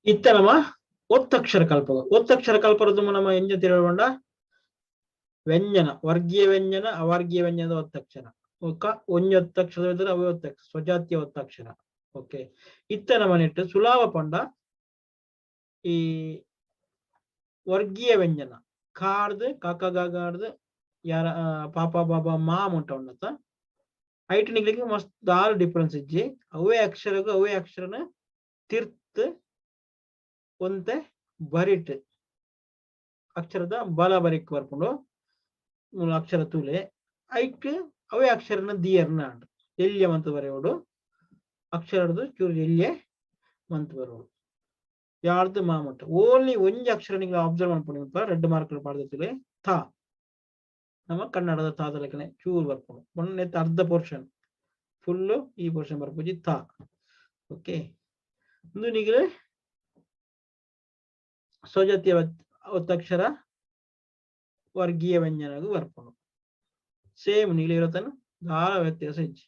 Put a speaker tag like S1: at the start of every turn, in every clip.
S1: ಇತ್ತ ನಮ್ಮ ಒತ್ತಕ್ಷರ ಕಲ್ಪದ ಒತ್ತಕ್ಷರ ಕಲ್ಪರದು ನಮ್ಮ ಎಂಜ ತಿಳ್ಕೊಂಡ ವ್ಯಂಜನ ವರ್ಗೀಯ ವ್ಯಂಜನ ಅವರ್ಗೀಯ ವ್ಯಂಜನದ ಒತ್ತಕ್ಷರ ಒಂಜಿ ಒತ್ತಕ್ಷರ ಇದ್ರೆ ಅವೇ ಒತ್ತಕ್ಷರ ಸ್ವಜಾತಿಯ ಒತ್ತಕ್ಷರ ಓಕೆ ಇತ್ತ ನಮ್ಮ ನೆಟ್ಟು ಸುಲಾಭ ಪಂಡ ಈ ವರ್ಗೀಯ ವ್ಯಂಜನ ಕಾರ್ದು ಕಾಕಗಾಗಾರ್ದು ಯಾರ ಪಾಪ ಬಾಬಾ ಮಾ ಮುಂಟ ಉಂಡತ ಐಟ್ ನಿಗ್ಲಿಕ್ಕೆ ಮಸ್ತ್ ದಾಲ್ ಡಿಫರೆನ್ಸ್ ಇಜ್ಜಿ ಅವೇ ಅಕ್ಷರನ ತಿರ್ತ್ ಒಂತೆ ಬರಿಟ್ ಅಕ್ಷರದ ಬಲ ಬರಿಕ್ ಬರ್ಕೊಂಡು ಅಕ್ಷರ ತೂಲೆ ಐಕ್ ಅವೇ ಅಕ್ಷರನ ದಿಯರ್ನ ಎಲ್ಯ ಮಂತ್ ಬರೆಯೋಡು ಅಕ್ಷರದ್ದು ಚೂರು ಎಲ್ಯ ಮಂತ್ ಬರೋಡು ಯಾರ್ದು ಮಾಮಟ್ಟ ಓನ್ಲಿ ಒಂಜಿ ಅಕ್ಷರ ನೀವು ಅಬ್ಸರ್ವ್ ಮಾಡ್ಕೊಂಡು ರೆಡ್ ಮಾರ್ಕ್ ಮಾಡ್ದಿರ್ತೀವಿ ಥಾ ನಮ್ಮ ಕನ್ನಡದ ತಾದ ಲೆಕ್ಕನೆ ಚೂರು ಬರ್ಕೊಂಡು ಒಂದ್ ಅರ್ಧ ಪೋರ್ಷನ್ ಫುಲ್ಲು ಈ ಪೋರ್ಷನ್ ಬರ್ಪೂಜಿ ಥಾ ಓಕೆ ಒಂದು ನಿಗಲೆ ಸ್ವಜಾತಿಯ ಒತ್ತಕ್ಷರ ವರ್ಗೀಯ ವ್ಯಂಜನಗೂ ಬರ್ಕೊಂಡು ಸೇಮ್ ನೀಲಿ ಇರತ್ತನು ದಾಳ ವ್ಯತ್ಯಾಸ ಇಜ್ಜಿ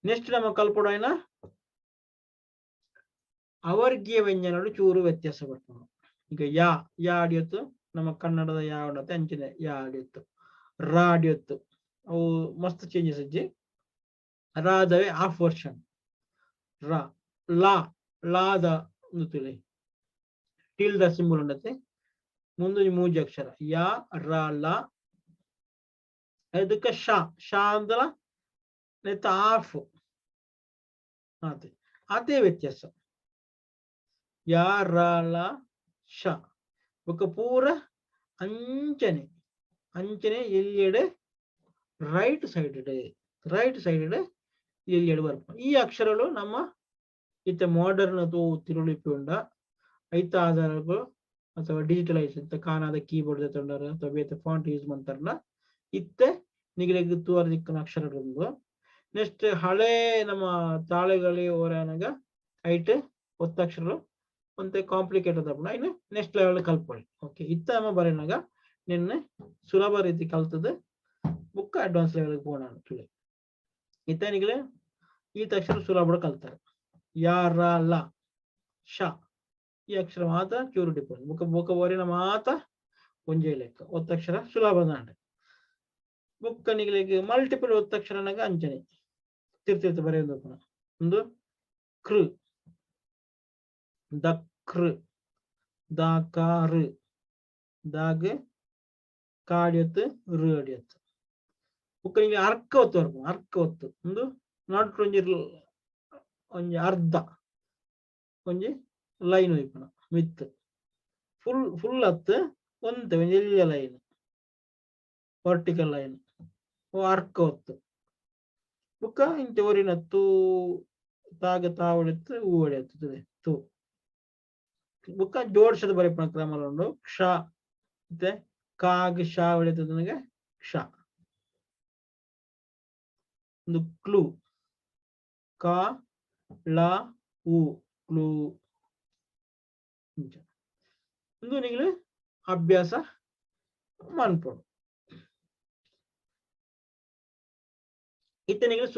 S1: ನೆಕ್ಸ್ಟ್ ನಮ್ಮ ಕಲ್ಪೊಡೋಯ್ನ ಅವರ್ಗೀಯ ವ್ಯಂಜನಗಳು ಚೂರು ವ್ಯತ್ಯಾಸ ಬರ್ಕೊಂಡು ಈಗ ಯಾ ಅಡಿಯತ್ತು ನಮ್ಮ ಕನ್ನಡದ ಯಾ ಉಂಡತ್ತೆ ಅಂಚಿನ ಯಾ ಅಡಿಯತ್ತು ರಾ ಅಡಿಯತ್ತು ಅವು ಮಸ್ತ್ ಚೇಂಜಸ್ ಇಜ್ಜಿ ರಾದವೇ ಹಾಫ್ ವರ್ಷನ್ ರಾ ಲಾದ ಒಂದು ತಿಳಿ ಟಿಲ್ ದ ಸಿಂಬಲ್ ಉಂಡತ್ತೆ ಮುಂದೆ ಮೂಜಿ ಅಕ್ಷರ ಯಾ ರಾ ಲಾ ಅದಕ್ಕೆ ಶಾ ಅಂದ್ರ ನೆತ್ತ ಹಾಫ್ ಅದೇ ವ್ಯತ್ಯಾಸ ಯಾ ರಾ ಲಾ ಶ ಬೊಕ್ಕ ಪೂರ ಅಂಚನೆ ಎಲ್ಲಿಯಡೆ ರೈಟ್ ಸೈಡ್ ಎಲ್ಲಿಯಡೆ ಬರ್ಪ ಈ ಅಕ್ಷರಗಳು ನಮ್ಮ ಇತ್ತ ಮಾಡರ್ನ್ ಅಥವಾ ತಿರುಳಿಪಿ ಉಂಡ ಐತ ಆಧಾರಗಳು ಅಥವಾ ಡಿಜಿಟಲೈಸ್ ಇತ್ತ ಕಾಣಾದ ಕೀಬೋರ್ಡ್ ತೊಂಡಾರ ಅಥವಾ ಬೇತೆ ಫಾಂಟ್ ಯೂಸ್ ಮಾಡ್ತಾರಲ್ಲ ಇತ್ತೆ ನಿಗಲಿಗೆ ತೂವರ ದಿಕ್ಕನ ಅಕ್ಷರಗಳು ನೆಕ್ಸ್ಟ್ ಹಳೆ ನಮ್ಮ ತಾಳೆಗಳಿ ಓರಾನಾಗ ಐಟ್ ಒತ್ತಕ್ಷರಗಳು ಒಂತೆ ಕಾಂಪ್ಲಿಕೇಟೆಡ್ ಅಪ್ಪ ಇನ್ನು ನೆಕ್ಸ್ಟ್ ಲೆವೆಲ್ ಕಲ್ಪೊಳ್ಳಿ ಓಕೆ ಇತ್ತ ನಮ್ಮ ಬರೆನಾಗ ನಿನ್ನೆ ಸುಲಭ ರೀತಿ ಕಲ್ತದ ಬುಕ್ ಅಡ್ವಾನ್ಸ್ ಲೆವೆಲ್ ಹೋಗೋಣ ತುಳಿ ಇತ್ತ ನಿಗಲೆ ಈ ಅಕ್ಷರ ಸುಲಭ ಕಲ್ತಾರೆ ಯಾ ರಾ ಲಾ ಶ ಈ ಅಕ್ಷರ ಮಾತ ಚೂರು ಡಿಫರೆಂಟ್ ಬುಕ್ಕ ಓರಿನ ಮಾತ ಒಂಜೇ ಲೆಕ್ಕ ಒತ್ತಕ್ಷರ ಸುಲಭದ ಬುಕ್ಕ ನಿಗಲಿಗೆ ಮಲ್ಟಿಪಲ್ ಒತ್ತಕ್ಷರನಾಗ ಅಂಚನೆ ತಿರ್ತಿರ್ತ ಬರೆಯೋದು ಒಂದು ಕೃ ದಕ್ರ್ ದಾಕಾರ್ ದಾಗ ಕಾಡಿಯತ್ತು ರು ಅಡಿಯತ್ತು ಬುಕ್ಕ ನಿಮಗೆ ಅರ್ಕ ಒತ್ತು ಬರ್ಬೋದು ಅರ್ಕ ಒತ್ತು ಒಂದು ನಾಟ್ ಒಂಜಿ ಅರ್ಧ ಒಂಜಿ ಲೈನ್ ಹೋಯ್ಪಣ ಮಿತ್ ಫುಲ್ ಹತ್ತು ಒಂತೆ ಒಂಜಿ ಎಲ್ಲಿಯ ಲೈನ್ ವರ್ಟಿಕಲ್ ಲೈನ್ ಅರ್ಕ ಒತ್ತು ಬುಕ್ಕ ಇಂಚ ಊರಿನತ್ತು ತಾಗ ತಾವಡೆತ್ತು ಹೂ ಹೊಡೆಯುತ್ತದೆ ತು ಬುಕ್ಕ ಜೋಡಿಸದ ಬರೆಪಣ ಕ್ರಮ ಉಂಡು ಕ್ಷ ಮತ್ತೆ ಕಾಗ್ ಶಾ ಹೊಡೆಯುತ್ತದೆ ನನಗೆ ಕ್ಷ ಒಂದು ಕ್ಲೂ ಕ ಲ ಉ ಕ್ಲೂ ಒಂದು ನಿಗಲು ಅಭ್ಯಾಸ ಮಾಡ್ಬೋದು ಇತ್ತ ನಿಗಲು